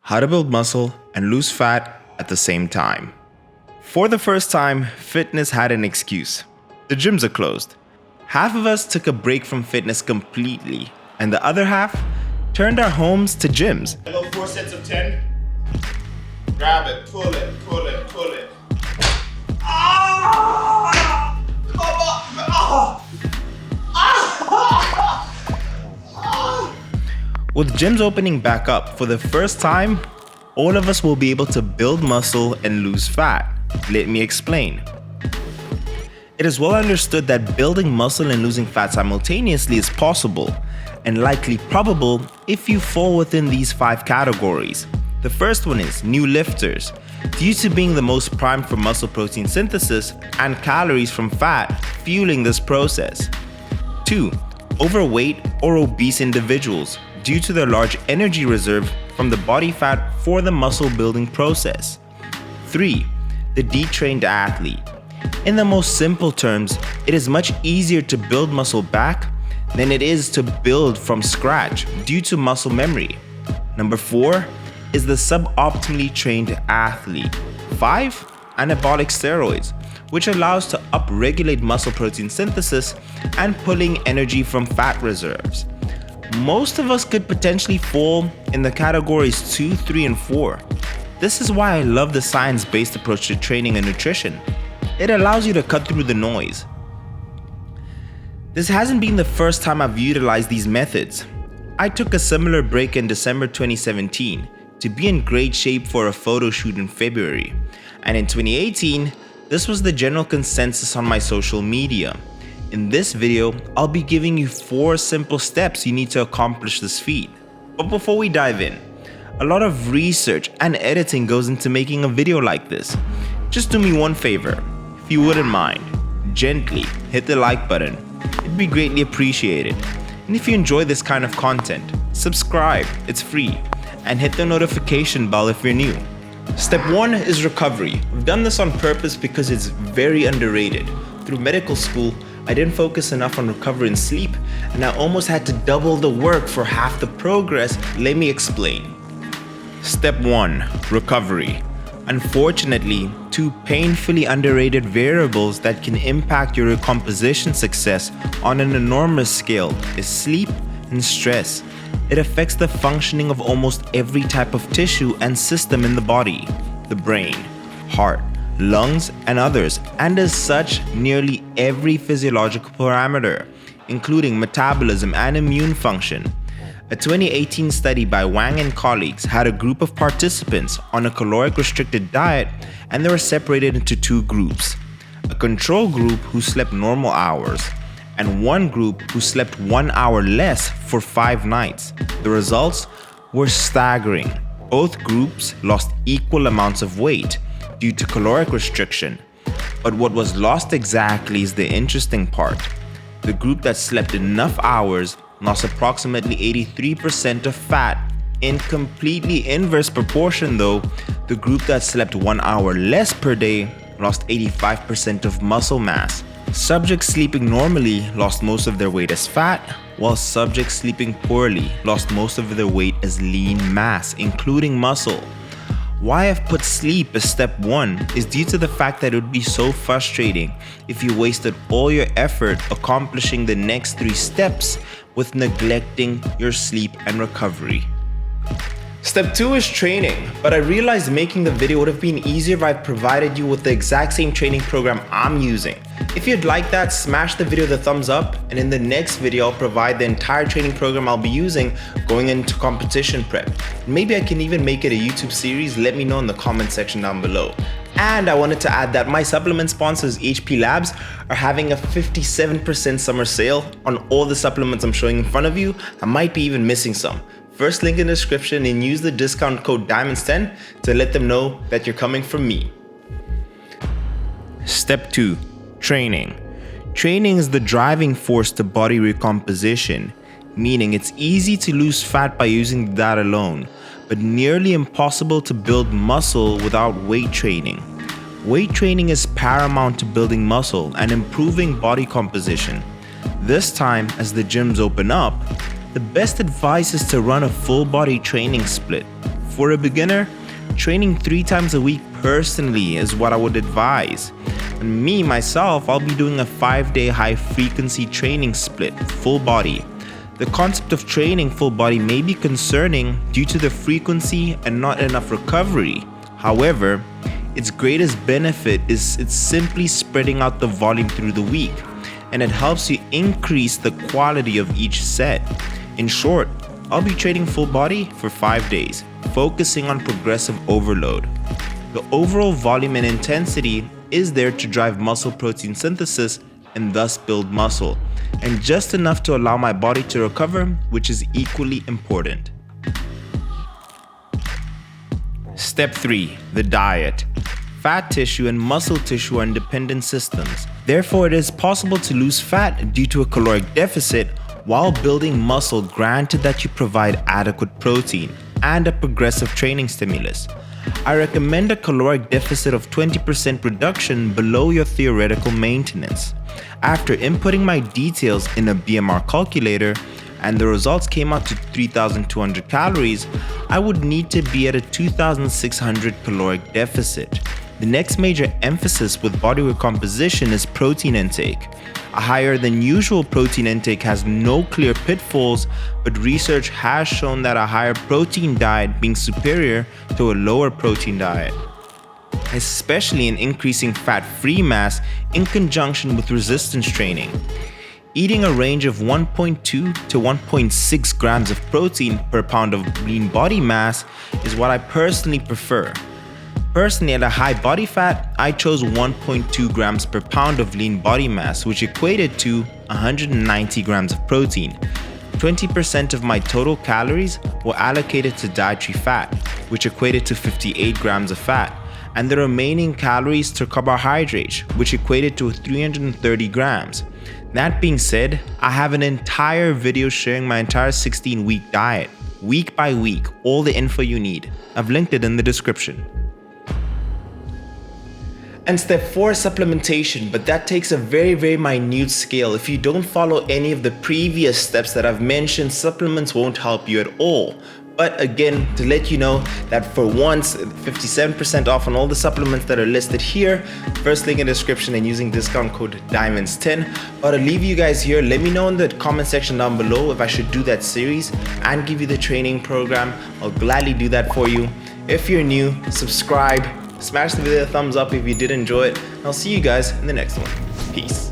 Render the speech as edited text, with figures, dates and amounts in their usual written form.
how to build muscle and lose fat at the same time. For the first time, fitness had an excuse. The gyms are closed. Half of us took a break from fitness completely, and the other half turned our homes to gyms. I go 4 sets of 10. Grab it, pull it, pull it, pull it. Ah! Come on! Ah! With gyms opening back up for the first time, all of us will be able to build muscle and lose fat. Let me explain. It is well understood that building muscle and losing fat simultaneously is possible, and likely probable if you fall within these 5 categories. The first one is new lifters, due to being the most primed for muscle protein synthesis and calories from fat fueling this process. 2. Overweight or obese individuals, due to their large energy reserve from the body fat for the muscle building process. 3. The detrained athlete. In the most simple terms, it is much easier to build muscle back than it is to build from scratch due to muscle memory. Number 4 is the suboptimally trained athlete. 5. Anabolic steroids, which allows to upregulate muscle protein synthesis and pulling energy from fat reserves. Most of us could potentially fall in the categories 2, 3, and 4. This is why I love the science-based approach to training and nutrition. It allows you to cut through the noise. This hasn't been the first time I've utilized these methods. I took a similar break in December 2017 to be in great shape for a photo shoot in February. And in 2018, this was the general consensus on my social media. In this video, I'll be giving you 4 simple steps you need to accomplish this feat. But before we dive in, a lot of research and editing goes into making a video like this. Just do me one favor, if you wouldn't mind, gently hit the like button. It'd be greatly appreciated. And if you enjoy this kind of content, subscribe, it's free, and hit the notification bell if you're new. Step 1 is recovery. I've done this on purpose because it's very underrated. Through medical school, I didn't focus enough on recovery and sleep, and I almost had to double the work for half the progress. Let me explain. Step 1. Recovery. Unfortunately, 2 painfully underrated variables that can impact your recomposition success on an enormous scale is sleep and stress. It affects the functioning of almost every type of tissue and system in the body, the brain, heart, lungs, and others, and as such, nearly every physiological parameter, including metabolism and immune function. A 2018 study by Wang and colleagues had a group of participants on a caloric-restricted diet, and they were separated into 2 groups. A control group who slept normal hours, and one group who slept 1 hour less for 5 nights. The results were staggering. Both groups lost equal amounts of weight due to caloric restriction. But what was lost exactly is the interesting part. The group that slept enough hours lost approximately 83% of fat. In completely inverse proportion though, the group that slept 1 hour less per day lost 85% of muscle mass. Subjects sleeping normally lost most of their weight as fat, while subjects sleeping poorly lost most of their weight as lean mass, including muscle. Why I've put sleep as step 1 is due to the fact that it would be so frustrating if you wasted all your effort accomplishing the next 3 steps with neglecting your sleep and recovery. Step 2 is training, but I realized making the video would have been easier if I provided you with the exact same training program I'm using. If you'd like that, smash the video the thumbs up, and in the next video I'll provide the entire training program I'll be using going into competition prep. Maybe I can even make it a YouTube series. Let me know in the comment section down below. And I wanted to add that my supplement sponsors HP Labs are having a 57% summer sale on all the supplements I'm showing in front of you. I might be even missing some. First link in the description, and use the discount code DIAMONDS10 to let them know that you're coming from me. Step 2. Training. Training is the driving force to body recomposition, meaning it's easy to lose fat by using that alone, but nearly impossible to build muscle without weight training. Weight training is paramount to building muscle and improving body composition. This time, as the gyms open up, the best advice is to run a full body training split. For a beginner, training 3 times a week personally is what I would advise. And me, myself, I'll be doing a 5-day high frequency training split, full body. The concept of training full body may be concerning due to the frequency and not enough recovery. However, its greatest benefit is it's simply spreading out the volume through the week, and it helps you increase the quality of each set. In short, I'll be training full body for 5 days, focusing on progressive overload. The overall volume and intensity is there to drive muscle protein synthesis and thus build muscle, and just enough to allow my body to recover, which is equally important. Step 3. The diet. Fat tissue and muscle tissue are independent systems. Therefore, it is possible to lose fat due to a caloric deficit while building muscle, granted that you provide adequate protein and a progressive training stimulus. I recommend a caloric deficit of 20% reduction below your theoretical maintenance. After inputting my details in a BMR calculator and the results came out to 3,200 calories, I would need to be at a 2,600 caloric deficit. The next major emphasis with body recomposition is protein intake. A higher than usual protein intake has no clear pitfalls, but research has shown that a higher protein diet being superior to a lower protein diet, especially in increasing fat-free mass in conjunction with resistance training. Eating a range of 1.2 to 1.6 grams of protein per pound of lean body mass is what I personally prefer. Personally, at a high body fat, I chose 1.2 grams per pound of lean body mass, which equated to 190 grams of protein. 20% of my total calories were allocated to dietary fat, which equated to 58 grams of fat, and the remaining calories to carbohydrates, which equated to 330 grams. That being said, I have an entire video sharing my entire 16-week diet, week by week, all the info you need. I've linked it in the description. And step 4 is supplementation, but that takes a very minute scale. If you don't follow any of the previous steps that I've mentioned, supplements won't help you at all. But again, to let you know that for once, 57% off on all the supplements that are listed here. First link in the description and using discount code DIAMONDS10. But I'll leave you guys here. Let me know in the comment section down below if I should do that series and give you the training program. I'll gladly do that for you. If you're new, subscribe. Smash the video a thumbs up if you did enjoy it. I'll see you guys in the next one. Peace.